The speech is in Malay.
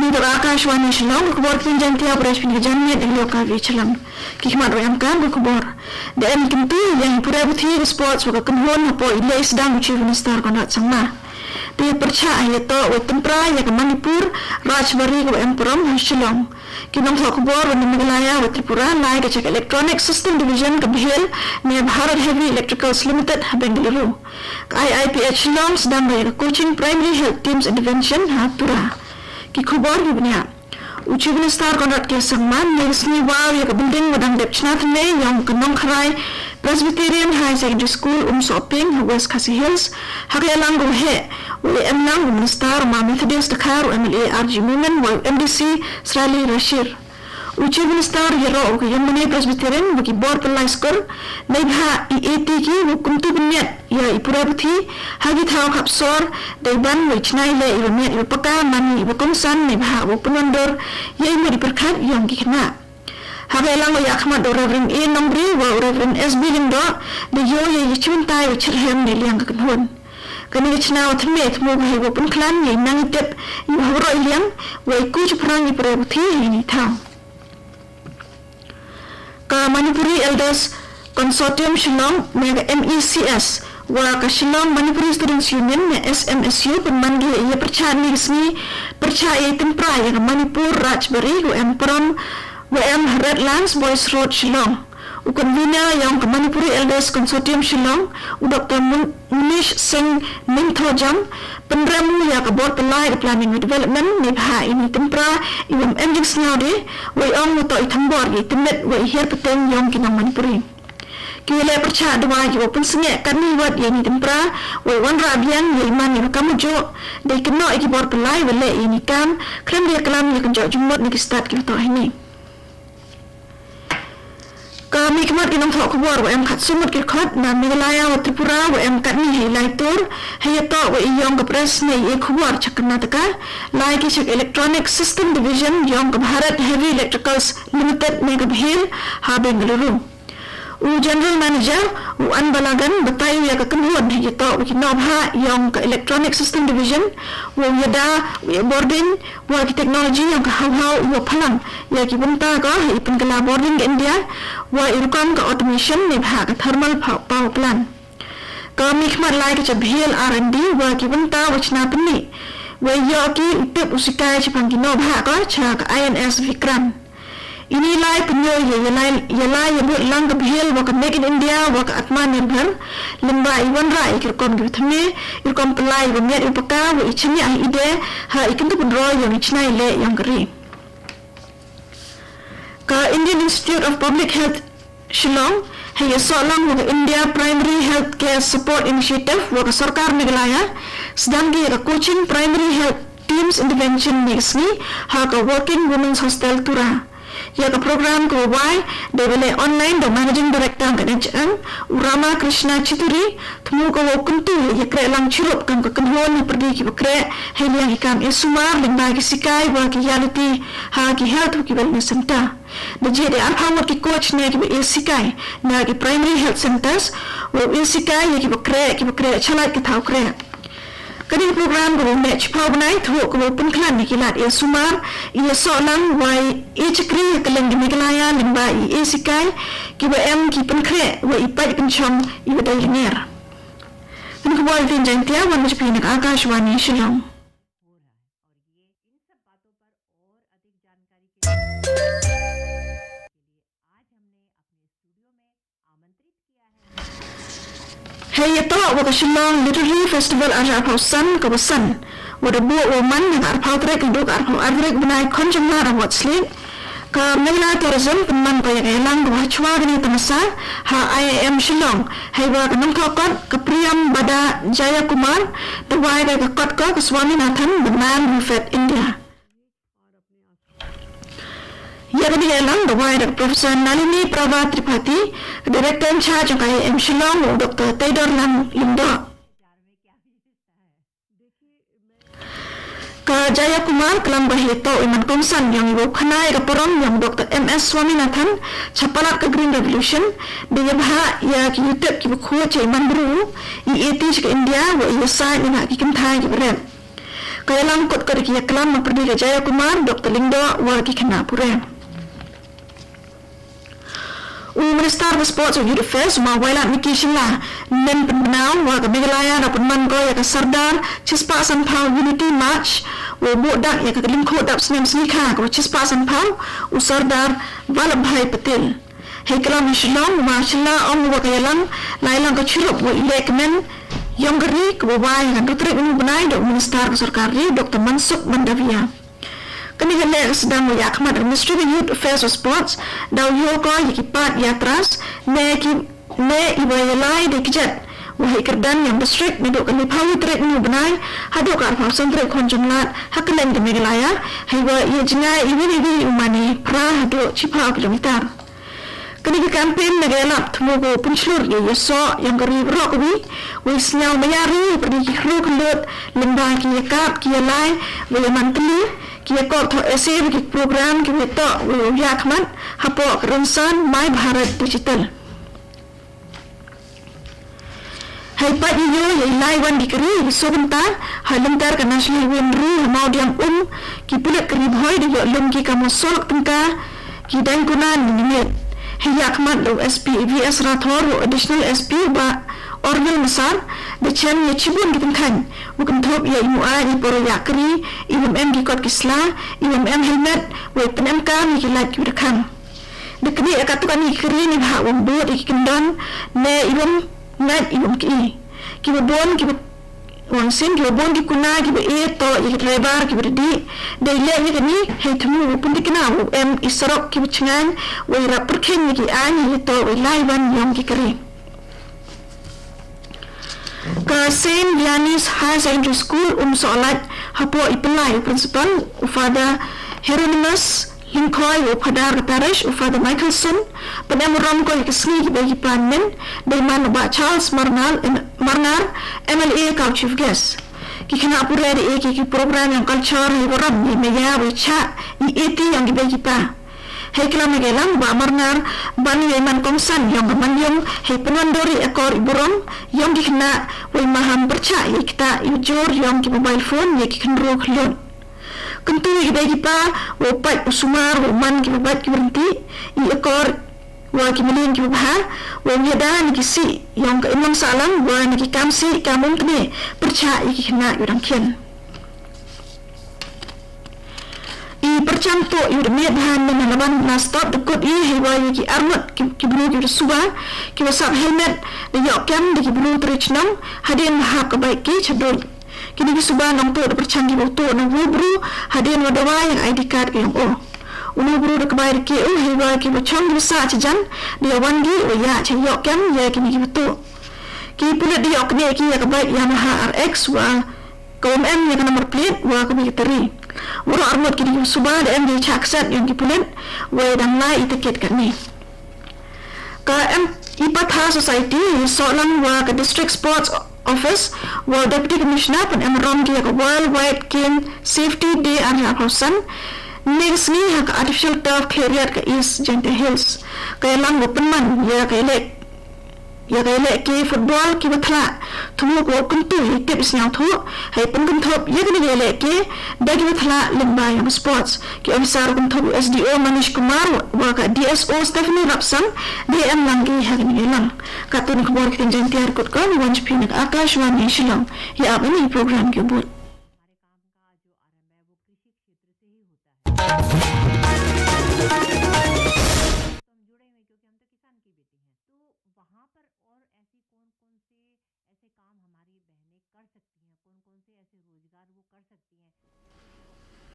Untuk Akashwani Shillong kubor kinjan tiap beres pindah jamnya di lokal Vichalam. Kikmat royam kan kubor. Dan kintu yang pura buti sports waka kenhon hapo ilai sedang uci minister konat sangma. Dia percaya itu tempra yang Manipur Rajbari ke Emperom Shillong. Kinong sa kubor wani Meghalaya wa Tripura lai ke cek Electronic System Division ke Bhil ni Bharat Heavy Electricals Limited Bengaluru. IIPH Shillong sedang bayar coaching primary health teams intervention Pura. Ki kubor ni bnia uci minister konrat ke sangman ni resmi wow ya ke building wadang depchnat ne yang kenong kharai Presbyterian High Secondary School Soping West Khasi Hills hakalang go he WM lang minister ma Methodist Dakar MLA RG Mumen wa MDC Srali Rashir uci minister yero ke yang mene Presbyterian bagi board pelai skor naibha IAT ki hukum tu bniat ya ipura buthi hagi thau kapsor daiban wichnai le ibamet ibapaka mani ibakomsan naibha upunondor ya imu diperkat yang kikna hagalang ya khmat do Reverend A Nombri wa Reverend SB Lindo de yo ya yichuntai wichirhem ne liang kanhon kani wichna wathme thmu bhai upun klan ye nang tep ibhabro iliang wa iku chuprang ipura buthi ni thau ka Manipuri Elders Consortium Shillong mega MECS wa ka Shillong Manipuri Students Union ne SMSU penmanggil ia percaya resmi percaya tempra yang Manipur Rajbari Emperom WM Redlands Boys Road Shillong ukon vina yang ke Manipuri Elders Consortium Shillong Dr. Munish Singh Nimthojam penramu ya ke board pelai ke planning and development ni bha ini tempra iwam ending snaude wai ong muto itambor ye temet wai her peteng yang kinang Manipuri kiwile percaya dua ye pun sengek kami wat ye ni tempra wai wan rabian ye iman ye kamu jo dai keno iki board pelai wale ini kam kram dia kelam ye kenjok jumot ni start ki to ini kami kemat kinong thok kubor wa em khat sumut ki khat na Meghalaya wa Tripura wa em kat ni lai tur hayato wa iyong ka press ne ye kubor Karnataka lai ki chek Electronic System Division yong ka Bharat Heavy Electricals Limited ne ka Bhil ha Bengaluru u General Manager u Anbalagan batayu ya ka kenhon hayato wa kinobha yong ka Electronic System Division wa yada wa boarding wa ki technology yang ka hau wa phalang ya ki bunta ka ipun kala boarding ke India wa irukan ka automation ni bha ka thermal power plant kami khmat lai ka Bhil R&D wa ki bunta wachna pni wa yo ki utip usikai chipang ki no bha ka cha ka INS Vikram ini lai penyo ye lai but lang ka Bhil wa ka Make in India wa ka Atmanirbhar limba iwan ra ikirkon ki thme irkon pelai wa met upaka wa ichni ai ide ha ikin tu punro yang ichnai le yang kri ka Indian Institute of Public Health Shillong haya solang wa India Primary Health Care Support Initiative wa ka sarkar Meghalaya sedang gi ka coaching primary health teams intervention ni ha ka working women's hostel tura ya ka program ko wai debele online do managing director ka NHN Rama Krishna Chituri thmu ko kuntu ye kre lang chirup kam ka kanhon ni pergi ki bakre heliang ikam esumar lingba ki sikai wa ki yaliti ha ki health ki wellness center de jede arhamot ki coach ne ki be sikai na ki primary health centers wa sikai ye ki bakre chalai ki thau kre kini program ko match pau banai thu ko pun klan ni kilat ya sumar ia solang wai e chakri keleng di Meghalaya limba e sikai ki ba em ki pun kre wa ipai penchong i ba dai nger kini ko boy tin jang tia wan mujhe pin Akashwani Shillong Hey to wa ka Shillong Literary Festival aja pausan ka basan wa da bu woman yang arpau trek nduk arpau adrek benai konjang na rawat slik ka Meghalaya tourism penman pa yang elang wa chwa ni tamasa ha IIM Shillong hey wa ka nangkokot ka Priyam Bada Jaya Kumar da wa ka kot ka Swaminathan benan Buffet India ya kami elang da wa Professor Nalini Prabha Tripathi Director in charge of IIM Shillong Dr. Theodore Lindo ka Jaya Kumar kelam bahito iman komsan yang ibu khanai ka porong yang Dr. MS Swaminathan chapalat ka Green Revolution dia bah ya ki YouTube ki bukho che iman bru IAT ke India wa ISA ina ki kimthai ki brem Kaya langkut ke kia kelam Perdika Jaya Kumar Dr. Lindo wagi kena pure. Minister of Sports of Youth Affairs Wailat Miki Shila Nen Penbenau Waga Meghalaya Rapun Mango Yaka Sardar Chispa Sanpau Unity March Budak Yaka Lingko Dap Senyam Senika Chispa Sanpau Usardar Vallabhai Patil Hekalam Shilong Shila Om Wakayalang Lailang Kachurup Ilek Men Yonggeri Kubawai Yang Dutrik Benai Dok Minister Sarkari Dr. Mansuk Mandavia Kami sedang meyakmat Ministry of Youth Affairs and Sports daw yoko yikipat yatras ne ibayalai de kijat wahai kerdan yang district medok kali pawi trek nu benai hadok arfa santre konjumlat hakalen de Meghalaya haiwa ia jengai iwi umani pra hadok cipa kilometer kini campaign nagalap tumugo punslur yeso yang gari rokawi wisnyau mayari pergi kru kelut lembah ki yakap ki lai wala mantli kia kok to SAV ki program ki beto yakman hapo kerensan My Bharat Digital. Hai pat yo lai wan dikeri sebentar halentar ka national winru mau diam ki pulat keri bhoi de yo lum ki kamusol tengka ki dan kunan minit. Hai yakman lo SP VS Rathor additional SP ba Orwell Masar the chen ye chibun ki tengkan bukan top ya imua ni poro yakri IMM ki kot kisla IMM helmet we penem kam ki lat ki rekam dekni akatukan ni kiri ni bha umbo ki kendon ne IMM ngat IMM ki bon ki wang sin ki bon ki kuna ki e to ki driver ki berdi de le ni kini he tumu pun dikena em isrok ki chengan we ra perken ki ani to we laiwan yom ki kiri ke Saint Vianney's High Secondary School solat hapo ipelai principal ufada Hieronymus Linkoy upada parish ufada Michaelson penamuram ko ikasni bagi panen dengan ba Charles Marnar MLA kau chief guest kikena pura de ki program yang culture liburan ni meya wicha ni eti yang dibagi pa Hei kelam Megelang ba Marnar bani Yeman Komsan yang bermanjung hei penandori ekor iburom yang dikena wai maham percaya kita ujur yang ki mobile phone ye ki kenro klon kentu ye bagi pa wai pat usumar wai man ki bat ki berhenti i ekor wa ki melin ki bah wai yada ni ki si yang ke imam salam wa ni ki kamsi kamum tne percaya ki kena yurang kian percanto yu demia bahan menalaman na stop dekut hewa ki armut ki bulu ki suba ki wasap helmet de yok kam de ki bulu trichnam hadin hak baik ki chadoi kini ki suba nang to de percangi boto na buru hadin wadawa yang ID card yang unu buru de kebair ki hewa ki bachang bisa chajan de wangi ya cha yok kam ya kini ki boto ki pulit de yok ne ki ya kebaik Yamaha RX wa KMM yang nomor plate wa kami teri Wara armut kini subah dan di caksat yang dipulit wedang lai itiket kami. Ipatha Society soalan wa ke District Sports Office wa Deputy Commissioner pun emrom dia ke Worldwide Game Safety Day Arya Hausan next ni hak artificial turf carrier ke East Gentle Hills kaya lang penman ya kaya ke football ki batla tumu ko kuntu hitip isnyang thu hai penguntup ya kini gele ke bagi batla lemba yang sports ki officer kuntu SDO Manish Kumar wa ka DSO Stephanie Rapsam DM langgi hagni gelang katun khobor ki jantiar kot kan wanch pinak Akashwani Shillong ya abani program ke but वहाँ पर और ऐसी कौन-कौन से ऐसे काम हमारी बहनें कर सकती हैं, कौन-कौन से ऐसे रोजगार वो कर सकती हैं।